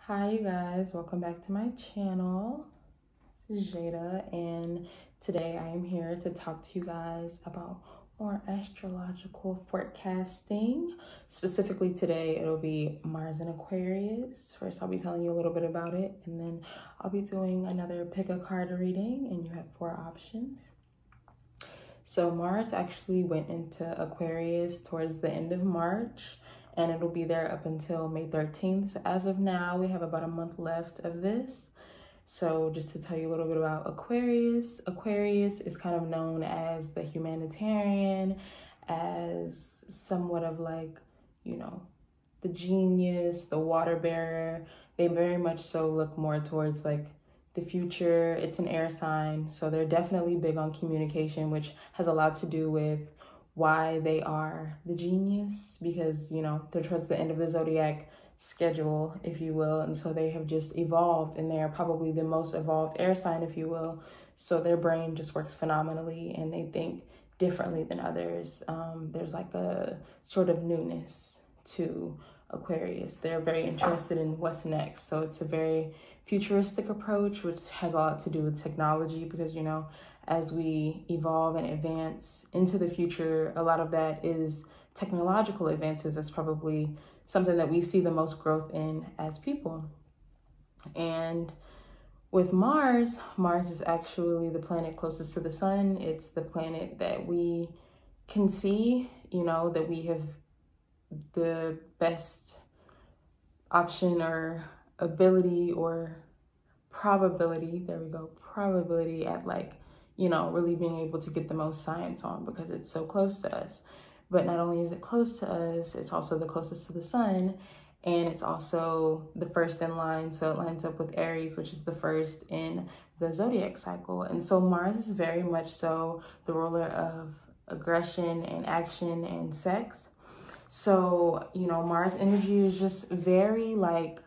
Hi you guys, welcome back to my channel. This is Jada and today I am here to talk to you guys about more astrological forecasting. Specifically today it'll be Mars in Aquarius. First I'll be telling you a little bit about it, and then I'll be doing another pick a card reading, and you have 4 options. So Mars actually went into Aquarius towards the end of March, and it'll be there up until May 13th. So as of now, we have about a month left of this. So just to tell you a little bit about Aquarius, Aquarius is kind of known as the humanitarian, as somewhat of like, the genius, the water bearer. They very much so look more towards like the future. It's an air sign, so they're definitely big on communication, which has a lot to do with why they are the genius, because they're towards the end of the zodiac schedule, if you will, and so they have just evolved, and they are probably the most evolved air sign, if you will. So their brain just works phenomenally, and they think differently than others. There's like a sort of newness to Aquarius. They're very interested in what's next, so it's a very futuristic approach, which has a lot to do with technology, because as we evolve and advance into the future, a lot of that is technological advances. That's probably something that we see the most growth in as people. And with Mars, Mars is actually the planet closest to the sun. It's the planet that we can see, that we have the best option or ability or probability, probability at really being able to get the most science on, because it's so close to us. But not only is it close to us, it's also the closest to the sun, and it's also the first in line, so it lines up with Aries, which is the first in the zodiac cycle. And so Mars is very much so the ruler of aggression and action and sex. So, Mars energy is just very like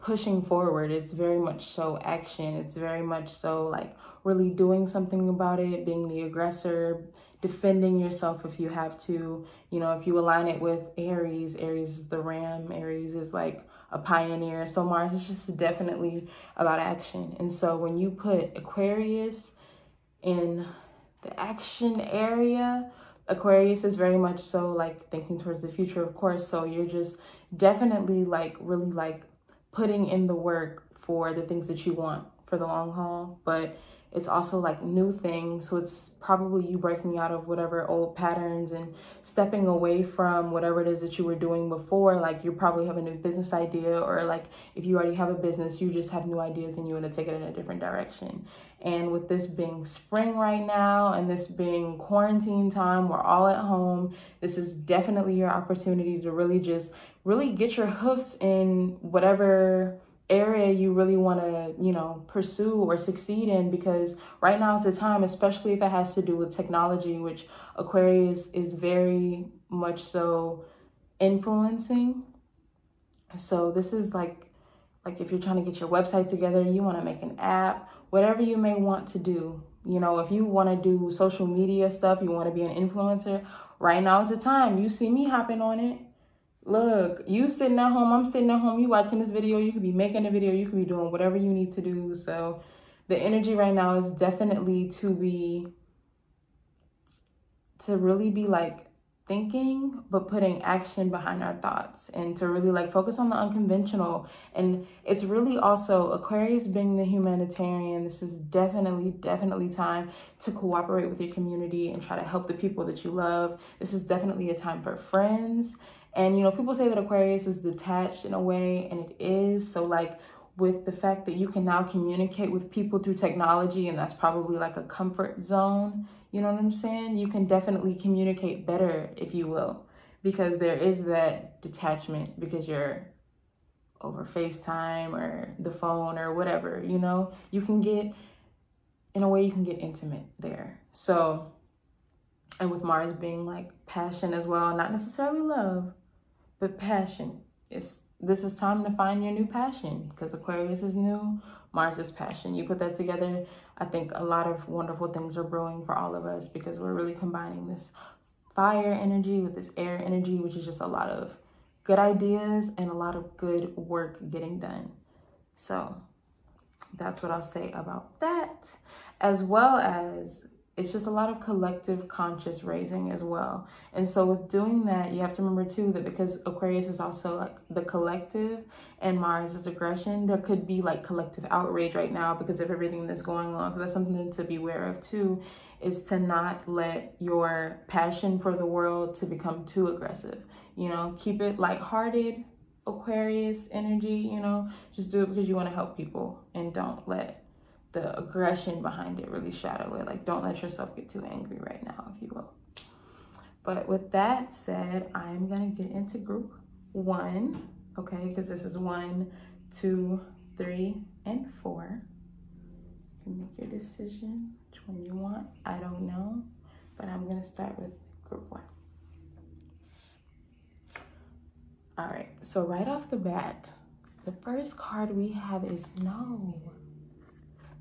pushing forward. It's very much so action. It's very much so like really doing something about it, being the aggressor, defending yourself if you have to. If you align it with Aries, Aries is the ram, Aries is like a pioneer. So Mars is just definitely about action. And so when you put Aquarius in the action area, Aquarius is very much so like thinking towards the future, of course. So you're just definitely like really like putting in the work for the things that you want for the long haul, but it's also like new things. So it's probably you breaking out of whatever old patterns and stepping away from whatever it is that you were doing before. Like you probably have a new business idea, or like if you already have a business, you just have new ideas and you want to take it in a different direction. And with this being spring right now, and this being quarantine time, we're all at home, this is definitely your opportunity to really get your hoofs in whatever area you really want to, pursue or succeed in, because right now is the time, especially if it has to do with technology, which Aquarius is very much so influencing. So this is like if you're trying to get your website together, you want to make an app, whatever you may want to do. If you want to do social media stuff, you want to be an influencer, right now is the time. You see me hopping on it. Look, you sitting at home, I'm sitting at home, you watching this video, you could be making a video, you could be doing whatever you need to do. So the energy right now is definitely to really be like thinking, but putting action behind our thoughts, and to really like focus on the unconventional. And it's really also Aquarius being the humanitarian. This is definitely time to cooperate with your community and try to help the people that you love. This is definitely a time for friends. And, people say that Aquarius is detached in a way, and it is. So like with the fact that you can now communicate with people through technology, and that's probably like a comfort zone, you know what I'm saying? You can definitely communicate better, if you will, because there is that detachment, because you're over FaceTime or the phone or whatever, you can get, in a way, you can get intimate there. So, and with Mars being like passion as well, not necessarily love, but passion. This is time to find your new passion, because Aquarius is new, Mars is passion. You put that together, I think a lot of wonderful things are brewing for all of us, because we're really combining this fire energy with this air energy, which is just a lot of good ideas and a lot of good work getting done. So that's what I'll say about that, as well as it's just a lot of collective conscious raising as well. And so with doing that, you have to remember too that because Aquarius is also like the collective and Mars is aggression, there could be like collective outrage right now because of everything that's going on. So that's something to be aware of too, is to not let your passion for the world to become too aggressive. You know, keep it lighthearted, Aquarius energy, you know, just do it because you want to help people, and don't let the aggression behind it really shadow it. Like, don't let yourself get too angry right now, if you will. But with that said, I'm gonna get into group 1, okay? Because this is 1, 2, 3, and 4. You can make your decision which one you want. I don't know, but I'm gonna start with group 1. All right, so right off the bat, the first card we have is no.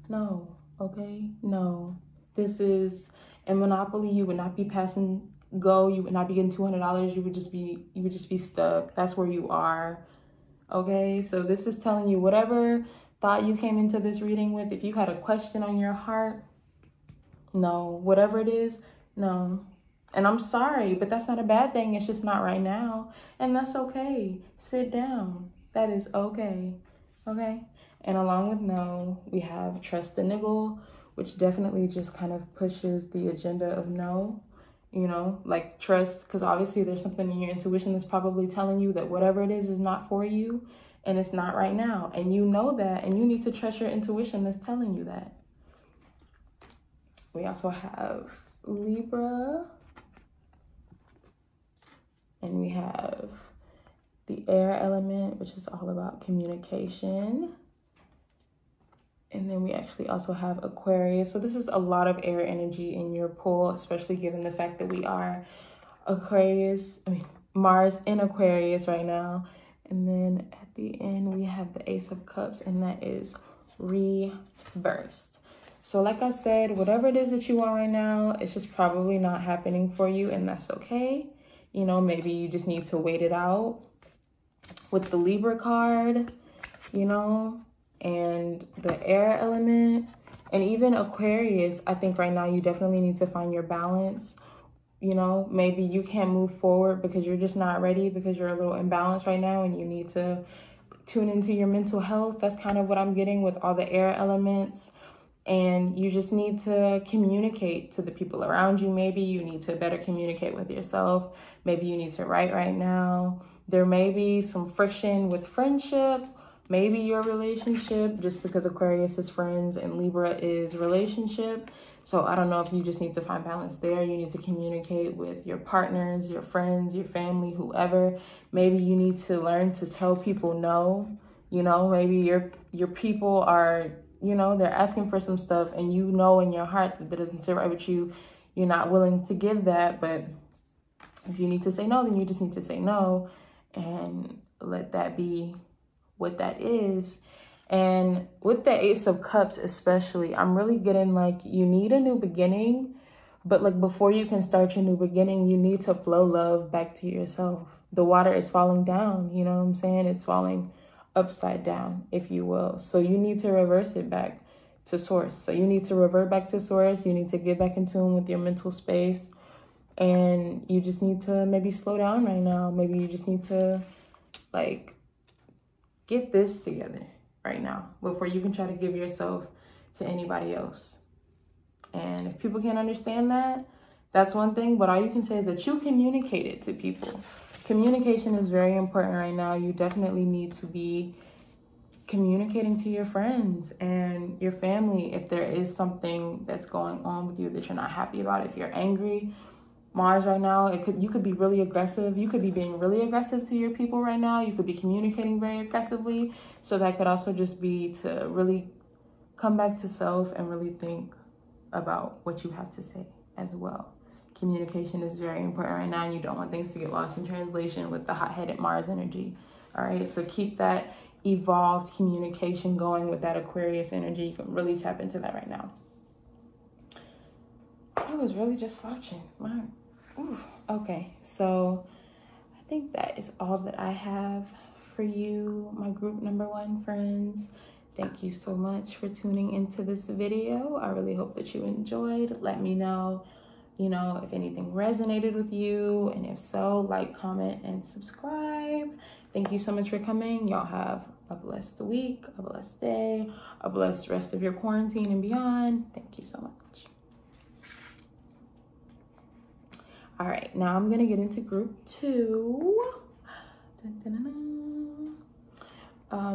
No, okay, no. This is in Monopoly. You would not be passing go. You would not be getting $200. You would just be stuck. That's where you are. Okay, so this is telling you whatever thought you came into this reading with. If you had a question on your heart, no. Whatever it is, no. And I'm sorry, but that's not a bad thing. It's just not right now, and that's okay. Sit down. That is okay. Okay. And along with no, we have trust the niggle, which definitely just kind of pushes the agenda of no, you know, like trust, because obviously there's something in your intuition that's probably telling you that whatever it is not for you, and it's not right now. And you know that, and you need to trust your intuition that's telling you that. We also have Libra, and we have the air element, which is all about communication. And then we actually also have Aquarius. So this is a lot of air energy in your pool, especially given the fact that we are Mars in Aquarius right now. And then at the end, we have the Ace of Cups, and that is reversed. So like I said, whatever it is that you want right now, it's just probably not happening for you, and that's okay. You know, maybe you just need to wait it out. With the Libra card, you know, and the air element, and even Aquarius, I think right now you definitely need to find your balance. You know, maybe you can't move forward because you're just not ready, because you're a little imbalanced right now, and you need to tune into your mental health. That's kind of what I'm getting with all the air elements. And you just need to communicate to the people around you. Maybe you need to better communicate with yourself. Maybe you need to write right now. There may be some friction with friendship, maybe your relationship, just because Aquarius is friends and Libra is relationship. So I don't know if you just need to find balance there. You need to communicate with your partners, your friends, your family, whoever. Maybe you need to learn to tell people no. You know, maybe your people are, you know, they're asking for some stuff, and you know in your heart that doesn't sit right with you. You're not willing to give that, but if you need to say no, then you just need to say no and let that be what that is. And with the Ace of Cups especially, I'm really getting like you need a new beginning, but like before you can start your new beginning, you need to flow love back to yourself. The water is falling down, you know what I'm saying? It's falling upside down, if you will. So you need to reverse it back to source. So you need to revert back to source. You need to get back in tune with your mental space. And you just need to maybe slow down right now. Maybe you just need to like get this together right now before you can try to give yourself to anybody else. And if people can't understand that, that's one thing. But all you can say is that you communicate it to people. Communication is very important right now. You definitely need to be communicating to your friends and your family if there is something that's going on with you that you're not happy about. If you're angry, Mars right now, you could be really aggressive. You could be being really aggressive to your people right now. You could be communicating very aggressively. So that could also just be to really come back to self and really think about what you have to say as well. Communication is very important right now, and you don't want things to get lost in translation with the hot-headed Mars energy. All right, so keep that evolved communication going with that Aquarius energy. You can really tap into that right now. I was really just slouching. Okay, so I think that is all that I have for you, my group number 1 friends. thank you so much for tuning into this video. I really hope that you enjoyed. Let me know, if anything resonated with you, and if so, like, comment, and subscribe. Thank you so much for coming. Y'all have a blessed week, a blessed day, a blessed rest of your quarantine and beyond. Thank you so much. All right, now I'm gonna get into group 2.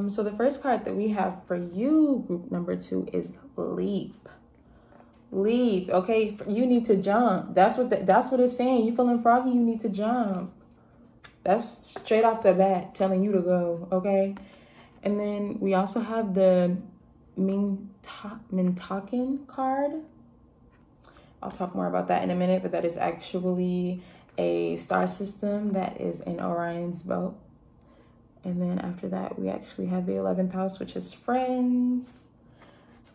So the first card that we have for you, group number 2, is Leap. Leap, okay? You need to jump. That's what it's saying. You feeling froggy, you need to jump. That's straight off the bat telling you to go, okay? And then we also have the Mintaken card. I'll talk more about that in a minute, but that is actually a star system that is in Orion's belt. And then after that, we actually have the 11th house, which is friends.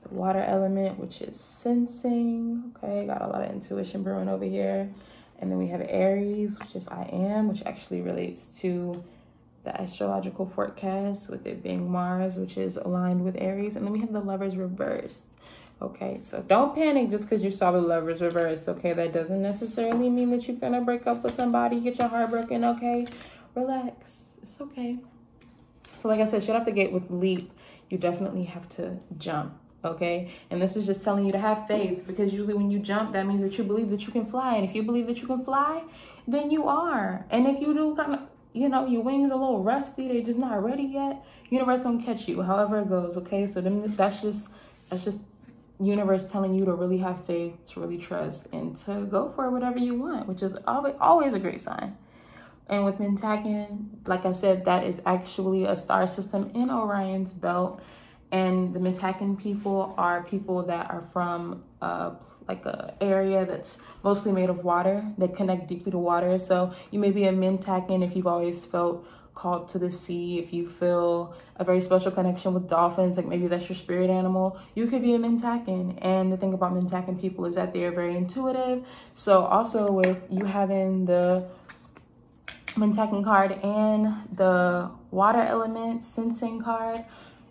The water element, which is sensing. Okay, got a lot of intuition brewing over here. And then we have Aries, which is I am, which actually relates to the astrological forecast, with it being Mars, which is aligned with Aries. And then we have the Lovers reversed. Okay, so don't panic just because you saw the Lovers reversed, okay? That doesn't necessarily mean that you're gonna break up with somebody, get your heart broken, okay? Relax, it's okay. So like I said, straight off the gate with Leap, you definitely have to jump, okay? And this is just telling you to have faith, because usually when you jump, that means that you believe that you can fly. And if you believe that you can fly, then you are. And if you do kind of, your wings a little rusty, they're just not ready yet, universe don't catch you, however it goes, okay? So then that's just universe telling you to really have faith, to really trust, and to go for whatever you want, which is always a great sign. And with Mintaken, like I said, that is actually a star system in Orion's belt. And the Mintaken people are people that are from like a area that's mostly made of water, that connect deeply to water. So you may be a Mintaken if you've always felt called to the sea, if you feel a very special connection with dolphins, like maybe that's your spirit animal, you could be a Mintaken. And the thing about Mintaken people is that they are very intuitive. So also with you having the Mintaken card and the water element sensing card,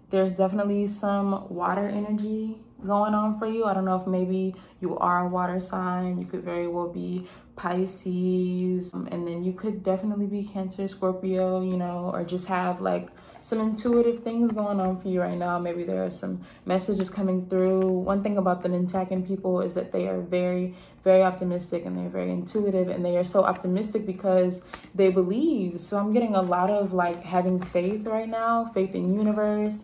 there's definitely some water energy going on for you. I don't know if maybe you are a water sign. You could very well be Pisces, and then you could definitely be Cancer, Scorpio, or just have like some intuitive things going on for you right now. Maybe there are some messages coming through. One thing about the Mintaken people is that they are very, very optimistic, and they're very intuitive, and they are so optimistic because they believe. So I'm getting a lot of like having faith right now, faith in universe,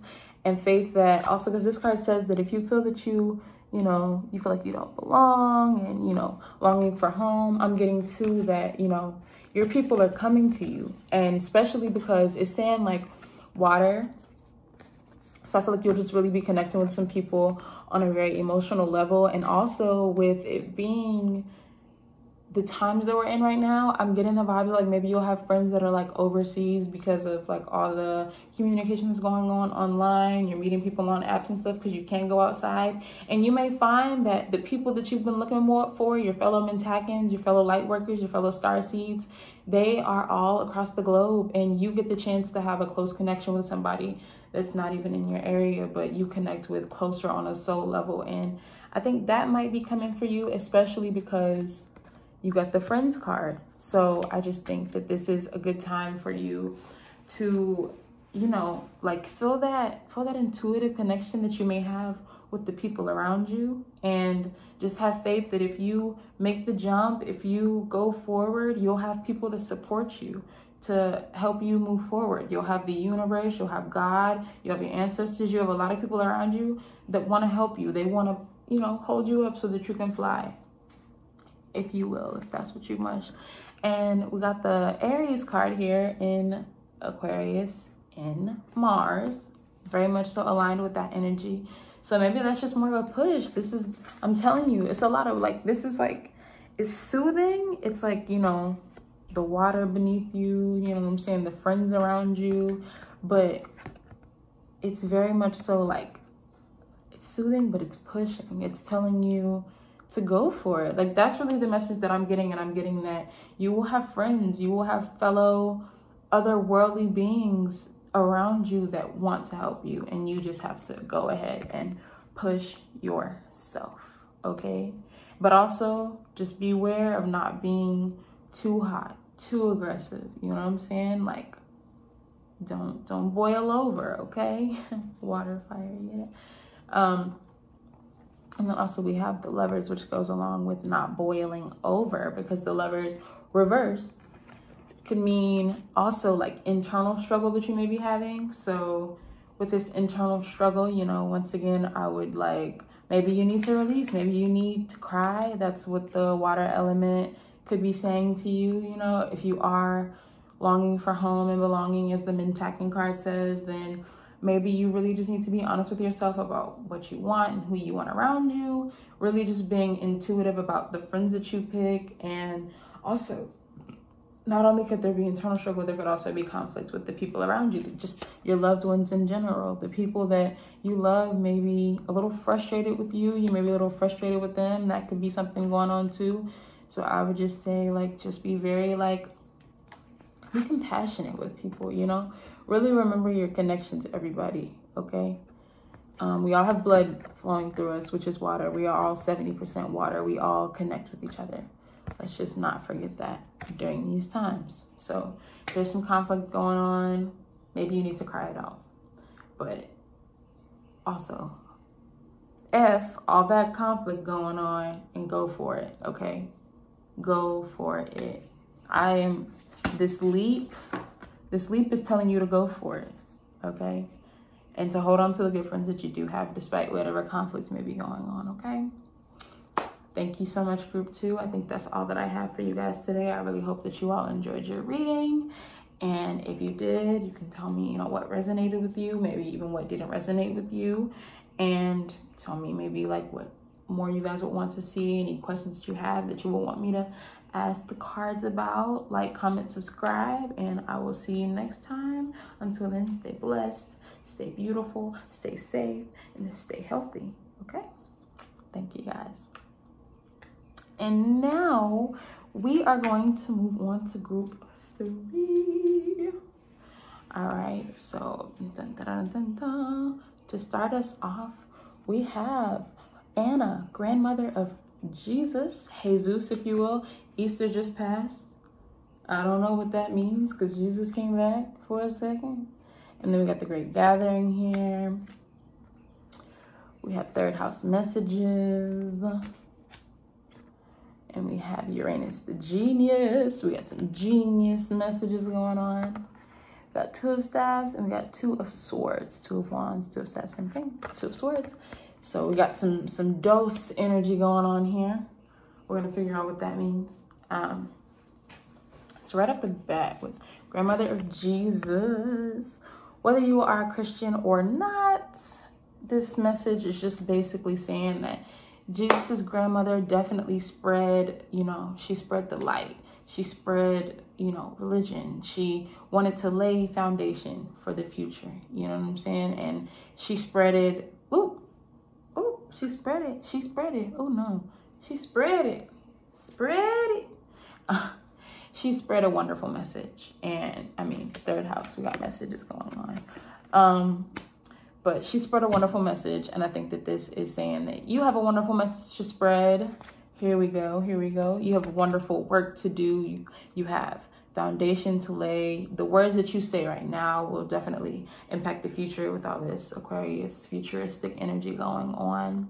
and faith that also, because this card says that if you feel that you feel like you don't belong, and, longing for home, I'm getting too that, your people are coming to you. And especially because it's saying like water. So I feel like you'll just really be connecting with some people on a very emotional level. And also with it being the times that we're in right now, I'm getting the vibe like maybe you'll have friends that are like overseas because of like all the communication that's going on online. You're meeting people on apps and stuff because you can't go outside. And you may find that the people that you've been looking for, your fellow Mintakens, your fellow light workers, your fellow star seeds, they are all across the globe. And you get the chance to have a close connection with somebody that's not even in your area, but you connect with closer on a soul level. And I think that might be coming for you, especially because you got the friends card. So I just think that this is a good time for you to, like feel that intuitive connection that you may have with the people around you, and just have faith that if you make the jump, if you go forward, you'll have people to support you, to help you move forward. You'll have the universe, you'll have God, you have your ancestors, you have a lot of people around you that want to help you. They want to, hold you up so that you can fly, if you will, if that's what you must. And we got the Aries card here in Aquarius in Mars, very much so aligned with that energy. So maybe that's just more of a push. I'm telling you, it's a lot of like, this is like, it's soothing. It's like, the water beneath you, you know what I'm saying? The friends around you, but it's very much so like, it's soothing, but it's pushing. It's telling you to go for it. Like, that's really the message that I'm getting. And I'm getting that you will have friends, you will have fellow otherworldly beings around you that want to help you, and you just have to go ahead and push yourself, okay? But also just beware of not being too hot, too aggressive. You know what I'm saying? Like, don't boil over, okay? Water, fire, yeah. And then also we have the Lovers, which goes along with not boiling over, because the Lovers reversed could mean also like internal struggle that you may be having. So with this internal struggle, you know, once again, I would like, maybe you need to release, maybe you need to cry. That's what the water element could be saying to you. You know, if you are longing for home and belonging, as the Mintacking card says, then maybe you really just need to be honest with yourself about what you want and who you want around you. Really just being intuitive about the friends that you pick. And also, not only could there be internal struggle, there could also be conflict with the people around you, just your loved ones in general. The people that you love may be a little frustrated with you. You may be a little frustrated with them. That could be something going on too. So I would just say, like, just be very, like, be compassionate with people, you know? Really remember your connection to everybody, okay? We all have blood flowing through us, which is water. We are all 70% water. We all connect with each other. Let's just not forget that during these times. So if there's some conflict going on, maybe you need to cry it out. But also, F all that conflict going on and go for it, okay? Go for it. This leap is telling you to go for it, okay? And to hold on to the good friends that you do have despite whatever conflicts may be going on, okay? Thank you so much, Group 2. I think that's all that I have for you guys today. I really hope that you all enjoyed your reading. And if you did, you can tell me, you know, what resonated with you, maybe even what didn't resonate with you. And tell me maybe like what more you guys would want to see, any questions that you have that you would want me to ask the cards about. Like, comment, subscribe, and I will see you next time. Until then, stay blessed, stay beautiful, stay safe, and stay healthy, okay? Thank you, guys. And now we are going to move on to Group 3. All right, so to start us off, we have Anna, grandmother of Jesus, if you will. Easter just passed. I don't know what that means because Jesus came back for a second. And then we got the Great Gathering here. We have third house messages. And we have Uranus, the genius. We got some genius messages going on. We got Two of Staves and we got Two of Swords. Two of Wands, Two of Staves, same thing. Two of Swords. So we got some dose energy going on here. We're gonna figure out what that means. So right off the bat with grandmother of Jesus, whether you are a Christian or not, this message is just basically saying that Jesus's grandmother definitely spread, you know, she spread the light. She spread, you know, religion. She wanted to lay foundation for the future. You know what I'm saying? And she spread it. She spread it. She spread it. Oh no, she spread it. Spread it. She spread a wonderful message. And I mean, third house, we got messages going on. But she spread a wonderful message. And I think that this is saying that you have a wonderful message to spread. Here we go. Here we go. You have wonderful work to do. You have foundation to lay. The words that you say right now will definitely impact the future with all this Aquarius futuristic energy going on.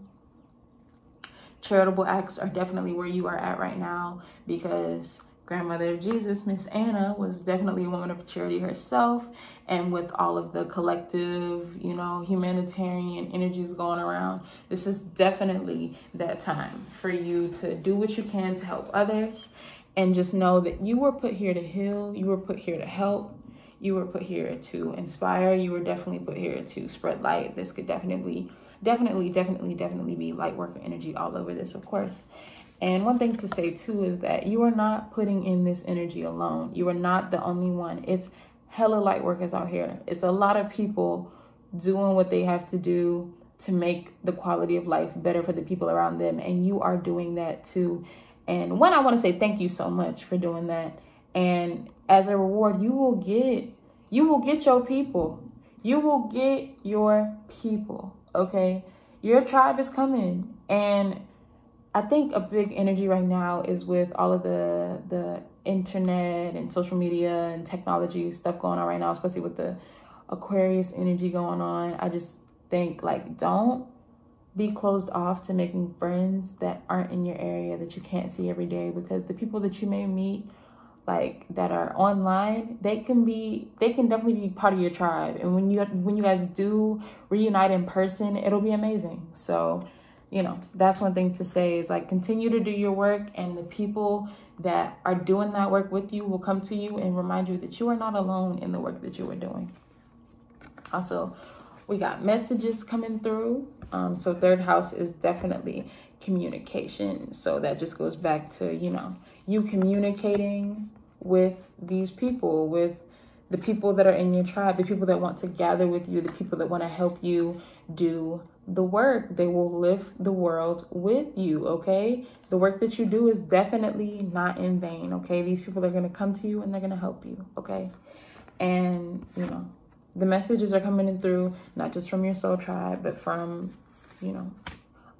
Charitable acts are definitely where you are at right now, because grandmother of Jesus, Miss Anna, was definitely a woman of charity herself. And with all of the collective, you know, humanitarian energies going around, this is definitely that time for you to do what you can to help others. And just know that you were put here to heal. You were put here to help. You were put here to inspire. You were definitely put here to spread light. This could definitely be light worker energy all over this, of course. And one thing to say too is that you are not putting in this energy alone. You are not the only one. It's hella light workers out here. It's a lot of people doing what they have to do to make the quality of life better for the people around them. And you are doing that too. And one, I want to say thank you so much for doing that. And as a reward, you will get You will get your people. You will get your people, okay? Your tribe is coming. And I think a big energy right now is with all of the internet and social media and technology stuff going on right now, especially with the Aquarius energy going on. I just think, like, don't be closed off to making friends that aren't in your area, that you can't see every day, because the people that you may meet, like, that are online, they can definitely be part of your tribe. And when you guys do reunite in person, it'll be amazing. So, you know, that's one thing to say is, like, continue to do your work, and the people that are doing that work with you will come to you and remind you that you are not alone in the work that you are doing. Also, we got messages coming through. So third house is definitely communication. So that just goes back to, you know, you communicating with these people, with the people that are in your tribe, the people that want to gather with you, the people that want to help you do the work. They will lift the world with you, okay? The work that you do is definitely not in vain, okay? These people are going to come to you and they're going to help you, okay? And, you know, the messages are coming in through, not just from your soul tribe, but from, you know,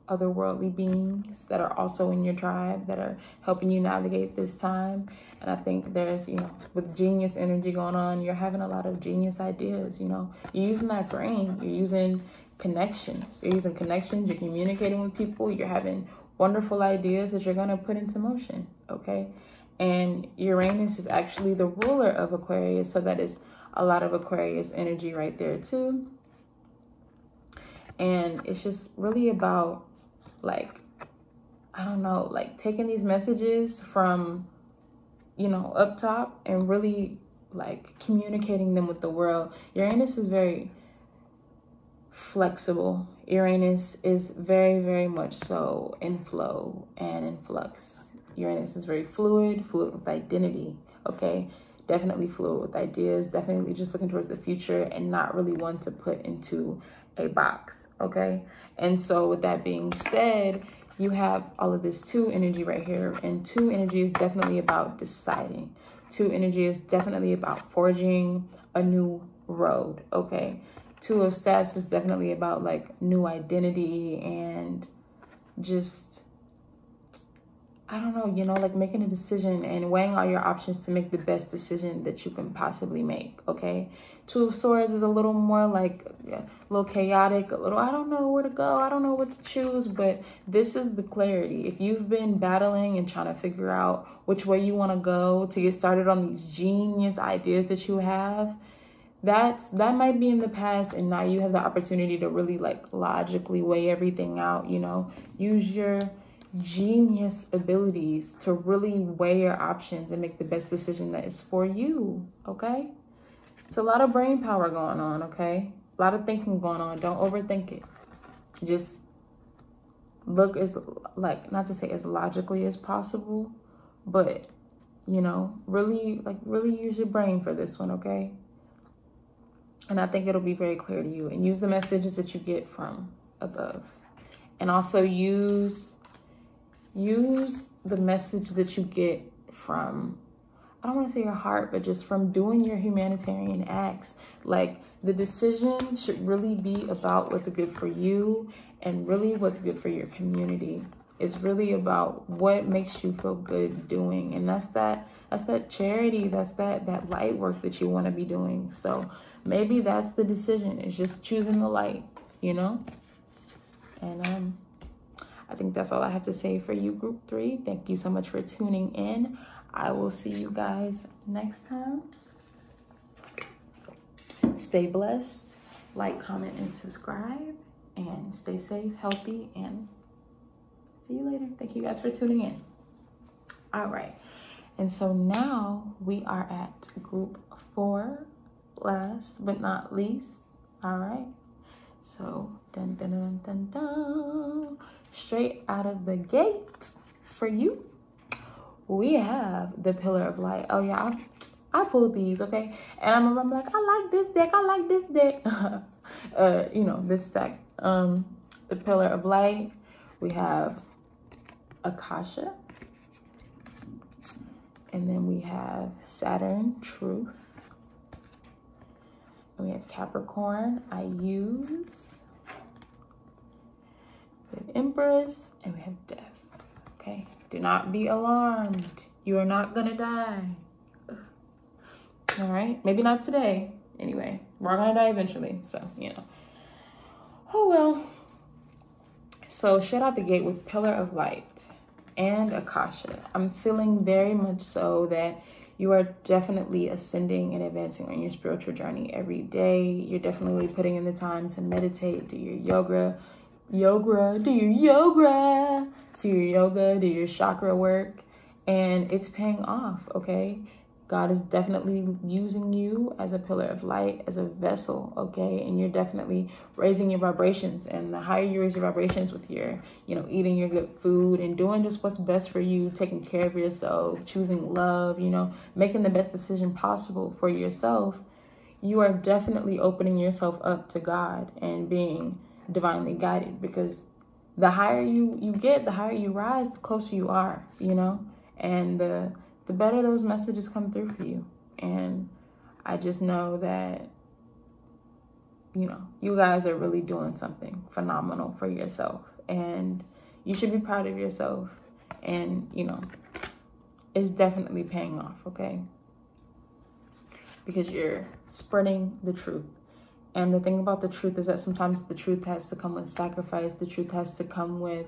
otherworldly beings that are also in your tribe that are helping you navigate this time. And I think there's, you know, with genius energy going on, you're having a lot of genius ideas, you know. You're using that brain. You're using connections. You're using connections. You're communicating with people. You're having wonderful ideas that you're going to put into motion, okay? And Uranus is actually the ruler of Aquarius, so that is a lot of Aquarius energy right there too. And it's just really about, like, I don't know, like, taking these messages from, you know, up top and really, like, communicating them with the world. Uranus is very flexible. Uranus is very, very much so in flow and in flux. Uranus is very fluid with identity, okay? Definitely fluid with ideas, definitely just looking towards the future and not really one to put into a box, okay? And so with that being said, you have all of this 2 energy right here, and 2 energy is definitely about deciding. 2 energy is definitely about forging a new road, okay? 2 of Staffs is definitely about, like, new identity and just, I don't know, you know, like, making a decision and weighing all your options to make the best decision that you can possibly make, okay? 2 of Swords is a little more, like, a little chaotic, a little, I don't know where to go, I don't know what to choose, but this is the clarity. If you've been battling and trying to figure out which way you want to go to get started on these genius ideas that you have, that might be in the past, and now you have the opportunity to really, like, logically weigh everything out, you know? Use your genius abilities to really weigh your options and make the best decision that is for you, okay? It's a lot of brain power going on, okay? A lot of thinking going on. Don't overthink it. Just look as, like, not to say as logically as possible, but, you know, really use your brain for this one, okay? And I think it'll be very clear to you. And use the messages that you get from above. And also use the message that you get from, I don't want to say your heart, but just from doing your humanitarian acts. Like, the decision should really be about what's good for you and really what's good for your community. It's really about what makes you feel good doing. And that's that charity, that's that light work that you want to be doing. So maybe that's the decision. It's just choosing the light, you know? And I think that's all I have to say for you, Group 3. Thank you so much for tuning in. I will see you guys next time. Stay blessed. Like, comment, and subscribe. And stay safe, healthy, and see you later. Thank you guys for tuning in. All right. And so now we are at Group 4, last but not least. All right. So, dun, dun, dun, dun, dun. Straight out of the gate for you, we have the Pillar of Light. Oh yeah, I pulled these, okay? And I'm like, I like this deck, I like this deck. You know, this deck. The Pillar of Light, we have Akasha. And then we have Saturn, Truth. Capricorn, I use the Empress, and we have Death. Okay, do not be alarmed. You are not gonna die. All right, maybe not today. Anyway, we're all gonna die eventually, so you know. Oh well. So straight out the gate with Pillar of Light and Akasha, I'm feeling very much so that you are definitely ascending and advancing on your spiritual journey every day. You're definitely putting in the time to meditate, do your yoga, do your chakra work, and it's paying off, okay? God is definitely using you as a pillar of light, as a vessel, okay? And you're definitely raising your vibrations. And the higher you raise your vibrations with your, eating your good food and doing just what's best for you, taking care of yourself, choosing love, making the best decision possible for yourself, you are definitely opening yourself up to God and being divinely guided. Because the higher you get, the higher you rise, the closer you are, and the better those messages come through for you. And I just know that, you guys are really doing something phenomenal for yourself. And you should be proud of yourself. And, it's definitely paying off, okay? Because you're spreading the truth. And the thing about the truth is that sometimes the truth has to come with sacrifice. The truth has to come with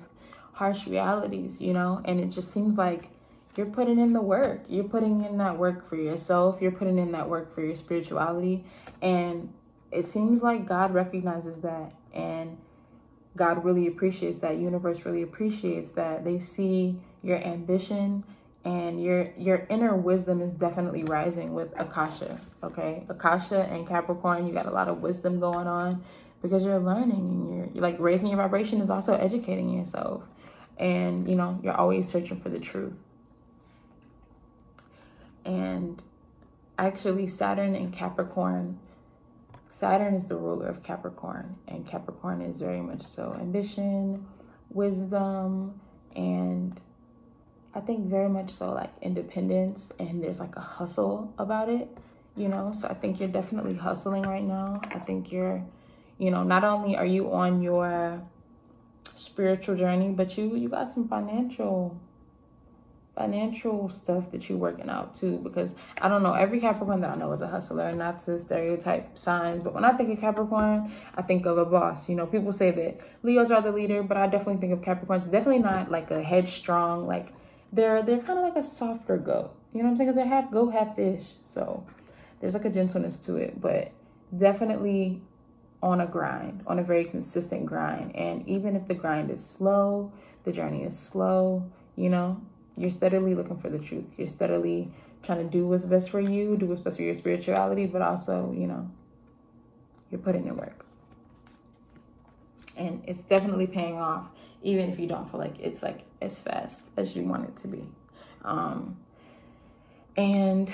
harsh realities, And it just seems like you're putting in the work. You're putting in that work for yourself. You're putting in that work for your spirituality. And it seems like God recognizes that. And God really appreciates that. Universe really appreciates that. They see your ambition, and your inner wisdom is definitely rising with Akasha, okay? Akasha and Capricorn, you got a lot of wisdom going on because you're learning, and you're like raising your vibration is also educating yourself. And, you're always searching for the truth. And actually, Saturn and Capricorn, Saturn is the ruler of Capricorn, and Capricorn is very much so ambition, wisdom, and I think very much so like independence, and there's like a hustle about it, so I think you're definitely hustling right now. I think you're, not only are you on your spiritual journey, but you got some financial stuff that you're working out too. Because I don't know, every Capricorn that I know is a hustler, not to stereotype signs, but when I think of Capricorn, I think of a boss. People say that Leos are the leader, but I definitely think of Capricorns definitely not like a headstrong, like they're kind of like a softer goat, you know what I'm saying? Because they're half goat, half fish, so there's like a gentleness to it, but definitely on a grind, on a very consistent grind. And even if the grind is slow, the journey is slow, you're steadily looking for the truth. You're steadily trying to do what's best for you, do what's best for your spirituality, but also, you're putting in work. And it's definitely paying off, even if you don't feel like it's like as fast as you want it to be. And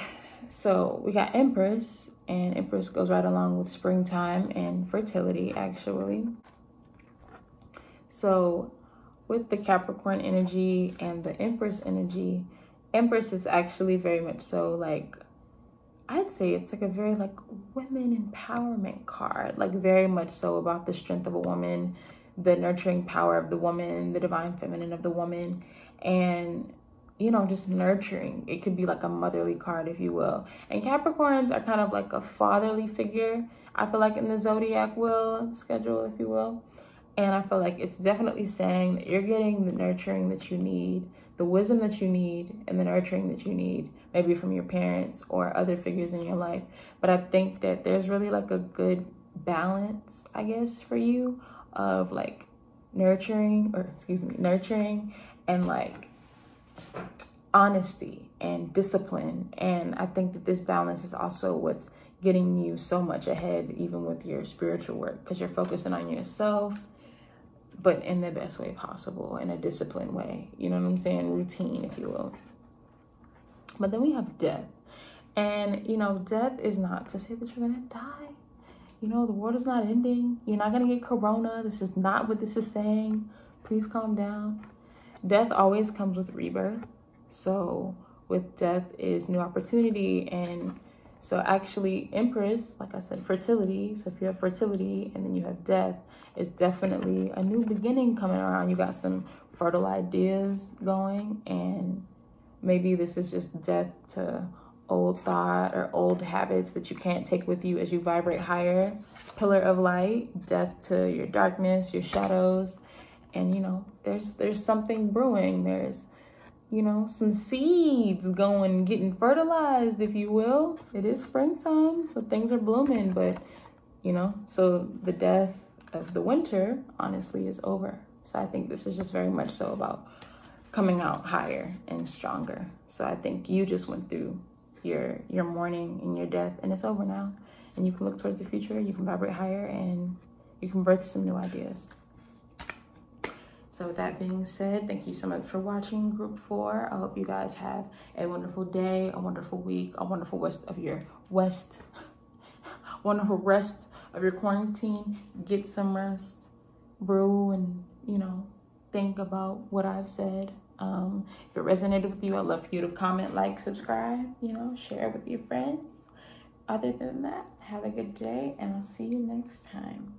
so we got Empress, and Empress goes right along with springtime and fertility, actually. So with the Capricorn energy and the Empress energy, Empress is actually very much so like, I'd say it's like a very like women empowerment card, like very much so about the strength of a woman, the nurturing power of the woman, the divine feminine of the woman, and just nurturing. It could be like a motherly card, if you will. And Capricorns are kind of like a fatherly figure, I feel like, in the zodiac schedule, if you will. And I feel like it's definitely saying that you're getting the nurturing that you need, the wisdom that you need, and the nurturing that you need, maybe from your parents or other figures in your life. But I think that there's really like a good balance, I guess, for you of like nurturing and like honesty and discipline. And I think that this balance is also what's getting you so much ahead, even with your spiritual work, because you're focusing on yourself, but in the best way possible, in a disciplined way, you know what I'm saying? Routine, if you will. But then we have death. And, death is not to say that you're going to die. The world is not ending. You're not going to get corona. This is not what this is saying. Please calm down. Death always comes with rebirth. So with death is new opportunity. And So actually, Empress, like I said, fertility. So if you have fertility and then you have death, it's definitely a new beginning coming around. You got some fertile ideas going, and maybe this is just death to old thought or old habits that you can't take with you as you vibrate higher. Pillar of light, death to your darkness, your shadows. And, you know, there's something brewing. There's, you know, some seeds going, getting fertilized, if you will. It is springtime, so things are blooming, but, you know, so the death of the winter, honestly, is over. So I think this is just very much so about coming out higher and stronger. So I think you just went through your mourning and your death, and it's over now. And you can look towards the future, you can vibrate higher, and you can birth some new ideas. So with that being said, thank you so much for watching Group 4. I hope you guys have a wonderful day, a wonderful week, a wonderful wonderful rest of your quarantine. Get some rest, brew, and, you know, think about what I've said. If it resonated with you, I'd love for you to comment, like, subscribe, you know, share it with your friends. Other than that, have a good day, and I'll see you next time.